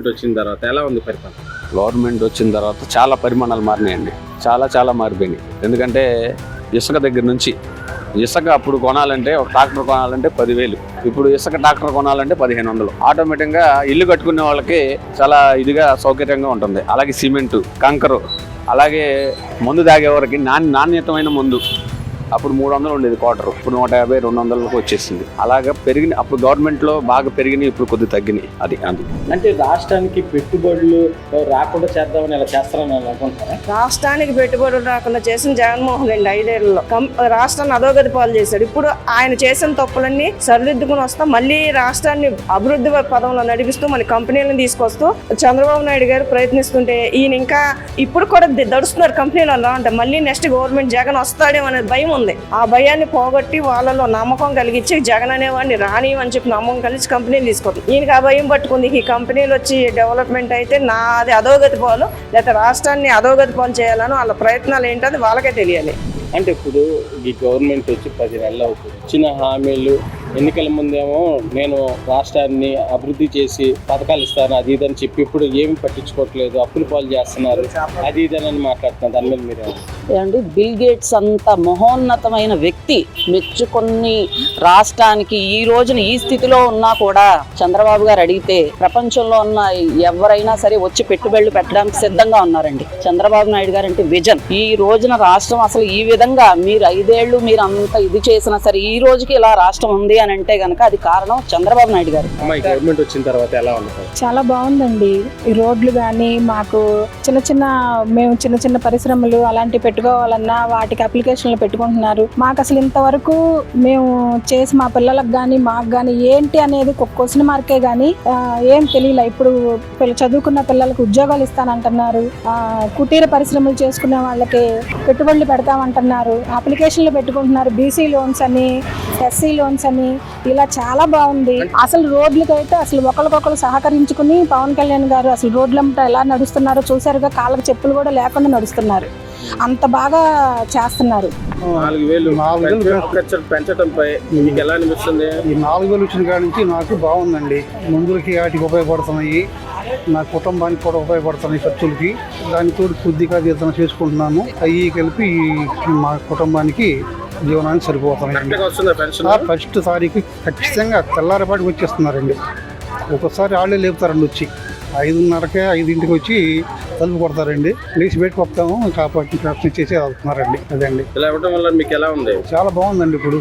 Government వచ్చిన తర్వాత ఎలా ఉంది పరిపాలన? గవర్నమెంట్ వచ్చిన తర్వాత చాలా పరిమాణాలు మారినాయండి. చాలా మారిపోయినాయి. ఎందుకంటే ఇసుక దగ్గర నుంచి ఇసుక అప్పుడు కొనాలంటే ఒక ట్రాక్టర్ కొనాలంటే 10,000, ఇప్పుడు ఇసుక ట్రాక్టర్ కొనాలంటే 1,500. ఆటోమేటిక్గా ఇల్లు కట్టుకునే వాళ్ళకి చాలా ఇదిగా సౌకర్యంగా ఉంటుంది. అలాగే సిమెంటు, కంకరు, అలాగే మందు తాగేవారికి నాణ్యతమైన మందు అప్పుడు 300 ఉండేది క్వార్టర్, ఇప్పుడు 150, 200లకు వచ్చేసింది. అలాగే పెరిగిన అప్పుడు గవర్నమెంట్లో బాగా పెరిగినాయి, ఇప్పుడు కొద్దిగా తగ్గినాయి. అది అంటే రాష్ట్రానికి పెట్టుబడులు రాకుండా చేద్దామని ఇలా చేస్తారని అనుకుంటున్నారా? రాష్ట్రానికి పెట్టుబడులు రాకుండా చేసిన జగన్మోహన్ రెడ్డి 5 ఏళ్లలో రాష్ట్రాన్ని అధోగతి పాలు చేశాడు. ఇప్పుడు ఆయన చేసిన తప్పులన్నీ సరిదిద్దుకుని వస్తా మళ్ళీ రాష్ట్రాన్ని అభివృద్ధి పదంలో నడిపిస్తూ మన కంపెనీలను తీసుకొస్తూ చంద్రబాబు నాయుడు గారు ప్రయత్నిస్తుంటే ఈయన ఇంకా ఇప్పుడు కూడా దడుస్తున్నారు కంపెనీలు అలా అంటే మళ్ళీ నెక్స్ట్ గవర్నమెంట్ జగన్ వస్తాడేమో అనే భయం ఉంది. ఆ భయాన్ని పోగొట్టి వాళ్ళలో నమ్మకం కలిగించి జగన్ అనేవాడిని రాని అని చెప్పి నమ్మకం కలిసి కంపెనీలు తీసుకుంటాం. ఈయనకి ఆ భయం పట్టుకుంది. ఈ కంపెనీలు వచ్చి డెవలప్మెంట్ అయితే నాది అధోగతి పాలు లేకపోతే రాష్ట్రాన్ని అధోగతి పాలు చేయాలని వాళ్ళ ప్రయత్నాలు ఏంటది వాళ్ళకే తెలియాలి. అంటే ఇప్పుడు ఈ గవర్నమెంట్ వచ్చి 10 నెలలు అవుతుంది. ఇచ్చిన హామీలు ఎన్నికల ముందేమో నేను రాష్ట్రాన్ని అభివృద్ధి చేసి పథకాలు ఇస్తాను అది ఇదని చెప్పి ఇప్పుడు ఏమి పట్టించుకోవట్లేదు, అప్పులు పాలు చేస్తున్నారు, అది ఇదని మాట్లాడుతున్నారు. దాని మీద మీరు ఏమండి, బిల్ గేట్స్ అంత మహోన్నతమైన వ్యక్తి మెచ్చుకొని రాష్ట్రానికి ఈ రోజున ఈ స్థితిలో ఉన్నా కూడా చంద్రబాబు గారు అడిగితే ప్రపంచంలో ఉన్న ఎవరైనా సరే వచ్చి పెట్టుబడులు పెట్టడానికి సిద్ధంగా ఉన్నారండి. చంద్రబాబు నాయుడు గారు అంటే విజన్. ఈ రోజున రాష్ట్రం అసలు ఈ విధంగా మీరు 5 ఏళ్ళు మీరు అంత ఇది చేసినా సరే ఈ రోజుకి ఇలా రాష్ట్రం ఉంది అని అంటే గనక అది కారణం చంద్రబాబు నాయుడు గారు. గవర్నమెంట్ వచ్చిన తర్వాత ఎలా ఉంది? చాలా బాగుందండి. ఈ రోడ్లు కానీ మాకు మేము చిన్న పరిశ్రమలు అలాంటివి పెట్టుకోవాలన్నా వాటికి అప్లికేషన్లు పెట్టుకుంటున్నారు. మాకు అసలు ఇంతవరకు మేము చేసి మా పిల్లలకు కానీ మాకు కానీ ఏంటి అనేది క్వశ్చన్ మార్కే కానీ ఏం తెలియలే. ఇప్పుడు చదువుకున్న పిల్లలకు ఉద్యోగాలు ఇస్తానంటున్నారు, కుటీర పరిశ్రమలు చేసుకునే వాళ్ళకి పెట్టుబడులు పెడతామంటున్నారు, అప్లికేషన్లు పెట్టుకుంటున్నారు, బీసీ లోన్స్ అని ఎస్సీ లోన్స్ అని ఇలా చాలా బాగుంది. అసలు రోడ్లకైతే అసలు ఒకరికొకరు సహకరించుకుని పవన్ కళ్యాణ్ గారు అసలు రోడ్లంతా ఎలా నడుస్తున్నారో చూసారుగా, కాళ్ళకి చెప్పులు కూడా లేకుండా నడుస్తున్నారు. అంత బాగా చేస్తున్నారు. 4,000 పెంచడంపై మీకు ఎలా అనిపిస్తుంది? ఈ 4,000 వచ్చిన కాడి నుంచి నాకు బాగుందండి. మందులకి వాటికి ఉపయోగపడుతున్నాయి, నా కుటుంబానికి కూడా ఉపయోగపడుతున్నాయి ఖర్చులకి. దానితో కొద్దిగా జీతం చేసుకుంటున్నాను. అవి కలిపి మా కుటుంబానికి జీవనానికి సరిపోతున్నాయి. ఫస్ట్ తారీఖు ఖచ్చితంగా తెల్లారిపాటికి వచ్చేస్తున్నారండి. ఒక్కోసారి వాళ్ళే లేపుతారండి, వచ్చి 5:30కే 5ంటికి వచ్చి తలుపు కొడతారండి. లేచి బయటకు వస్తాము, కాబట్టి ప్రశ్న చేసి వెళ్తున్నారండి. అదండి. ఇలా ఇవ్వడం వల్ల మీకు ఎలా ఉంది? చాలా బాగుందండి. ఇప్పుడు